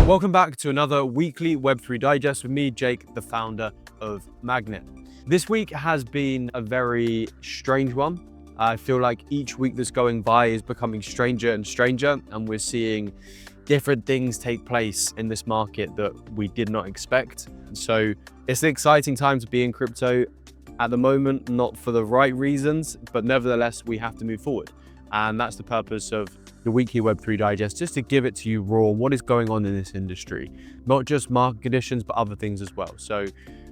Welcome back to another weekly Web3 Digest with me, Jake, the founder of Magnet. This week has been a very strange one. I feel like each week that's going by is becoming stranger and stranger, and we're seeing different things take place in this market that we did not expect. So it's an exciting time to be in crypto at the moment, not for the right reasons, but nevertheless, we have to move forward. And that's the purpose of the weekly Web3 Digest, just to give it to you raw, what is going on in this industry, not just market conditions, but other things as well. So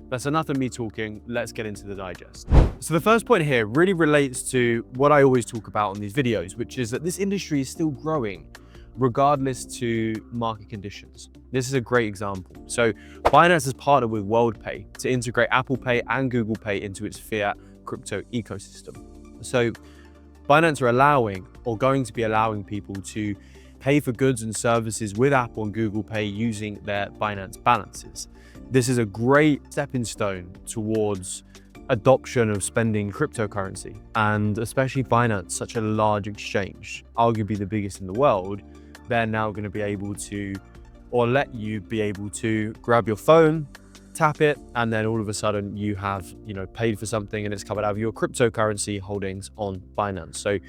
that's enough of me talking. Let's get into the digest. So the first point here really relates to what I always talk about on these videos, which is that this industry is still growing regardless to market conditions. This is a great example. So Binance has partnered with Worldpay to integrate Apple Pay and Google Pay into its fiat crypto ecosystem. So Binance are allowing, or going to be allowing, people to pay for goods and services with Apple and Google Pay using their Binance balances. This is a great stepping stone towards adoption of spending cryptocurrency, and especially Binance, such a large exchange, arguably the biggest in the world. They're now going to be able to, or let you be able to grab your phone, tap it, and then all of a sudden you have, paid for something and it's covered out of your cryptocurrency holdings on Binance. So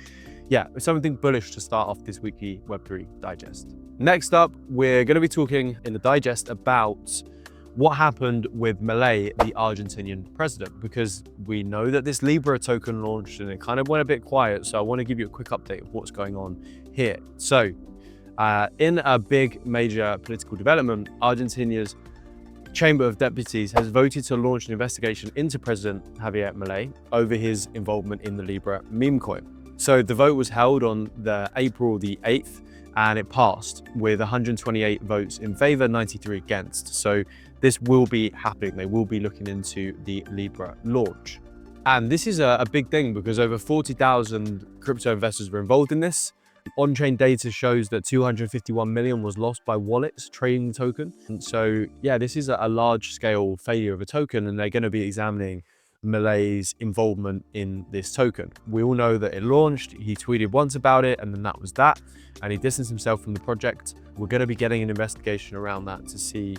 yeah, it's something bullish to start off this weekly Web3 Digest. Next up, we're going to be talking in the digest about what happened with Milei, the Argentinian president, because we know that this LIBRA token launched and it kind of went a bit quiet. So I want to give you a quick update of what's going on here. So in a big major political development, Argentina's Chamber of Deputies has voted to launch an investigation into President Milei over his involvement in the LIBRA meme coin. So the vote was held on April the 8th, and it passed with 128 votes in favor, 93 against. So this will be happening. They will be looking into the LIBRA launch. And this is a big thing because over 40,000 crypto investors were involved in this. On-chain data shows that 251 million was lost by wallets trading the token. And so, yeah, this is a large-scale failure of a token, and they're going to be examining Milei's involvement in this token. We all know that it launched. He tweeted once about it, and then that was that. And he distanced himself from the project. We're going to be getting an investigation around that to see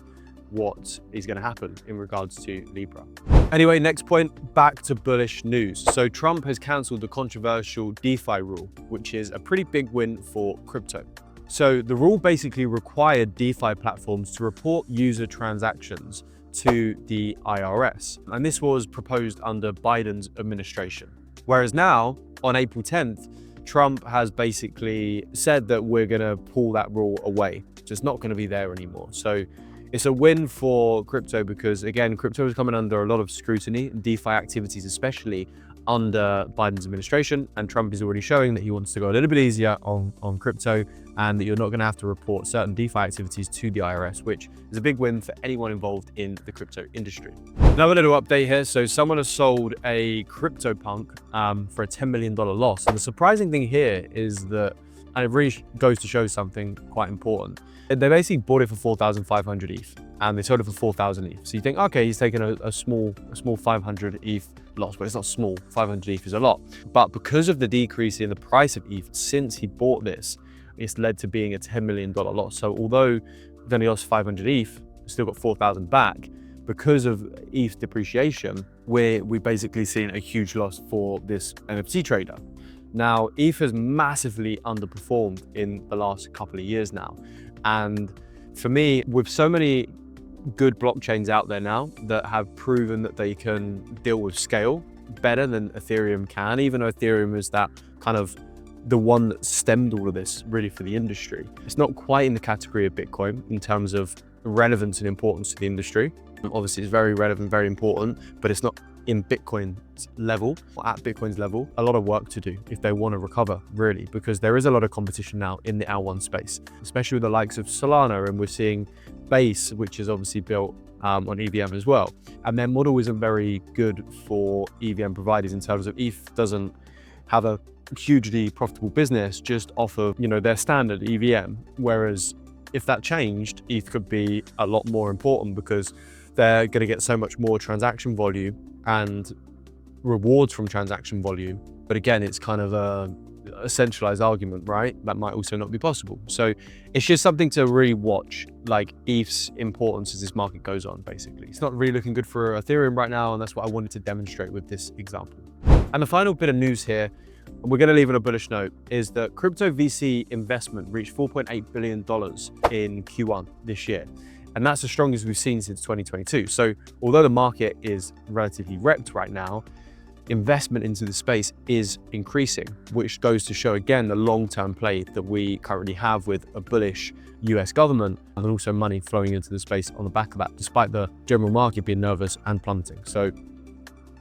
what is going to happen in regards to LIBRA. Anyway, next point, back to bullish news. So Trump has cancelled the controversial DeFi rule, which is a pretty big win for crypto. So the rule basically required DeFi platforms to report user transactions to the IRS. And this was proposed under Biden's administration. Whereas now, on April 10th, Trump has basically said that we're going to pull that rule away. So it's not going to be there anymore. So it's a win for crypto because, again, crypto is coming under a lot of scrutiny, DeFi activities, especially under Biden's administration. And Trump is already showing that he wants to go a little bit easier on crypto, and that you're not going to have to report certain DeFi activities to the IRS, which is a big win for anyone involved in the crypto industry. Another little update here. So someone has sold a CryptoPunk for a $10 million loss. And the surprising thing here is that, and it really goes to show something quite important, they basically bought it for 4,500 ETH and they sold it for 4,000 ETH. So you think, okay, he's taken a small 500 ETH loss, but it's not small. 500 ETH is a lot. But because of the decrease in the price of ETH since he bought this, it's led to being a $10 million loss. So although we've only lost 500 ETH, still got 4,000 back, because of ETH depreciation, we've basically seen a huge loss for this NFT trader. Now, ETH has massively underperformed in the last couple of years now. And for me, with so many good blockchains out there now that have proven that they can deal with scale better than Ethereum can, even though Ethereum is that kind of the one that stemmed all of this really for the industry. It's not quite in the category of Bitcoin in terms of relevance and importance to the industry. Obviously, it's very relevant, very important, but it's not in Bitcoin's level, or at Bitcoin's level. A lot of work to do if they want to recover, really, because there is a lot of competition now in the L1 space, especially with the likes of Solana, and we're seeing Base, which is obviously built on EVM as well. And their model isn't very good for EVM providers in terms of ETH doesn't have a hugely profitable business just off of, their standard EVM. Whereas if that changed, ETH could be a lot more important because they're going to get so much more transaction volume and rewards from transaction volume. But again, it's kind of a centralized argument, right? That might also not be possible. So it's just something to really watch, like ETH's importance as this market goes on, basically. It's not really looking good for Ethereum right now, and that's what I wanted to demonstrate with this example. And the final bit of news here, and we're going to leave on a bullish note, is that crypto VC investment reached $4.8 billion in Q1 this year. And that's the strongest we've seen since 2022. So although the market is relatively wrecked right now, investment into the space is increasing, which goes to show again the long-term play that we currently have with a bullish US government and also money flowing into the space on the back of that, despite the general market being nervous and plummeting. So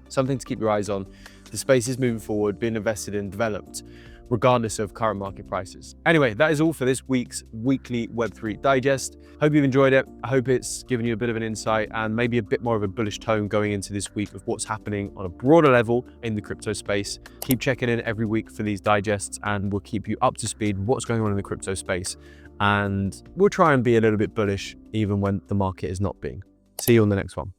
something to keep your eyes on. The space is moving forward, being invested in, developed, regardless of current market prices. Anyway, that is all for this week's weekly Web3 Digest. Hope you've enjoyed it. I hope it's given you a bit of an insight and maybe a bit more of a bullish tone going into this week of what's happening on a broader level in the crypto space. Keep checking in every week for these digests and we'll keep you up to speed with what's going on in the crypto space. And we'll try and be a little bit bullish even when the market is not being. See you on the next one.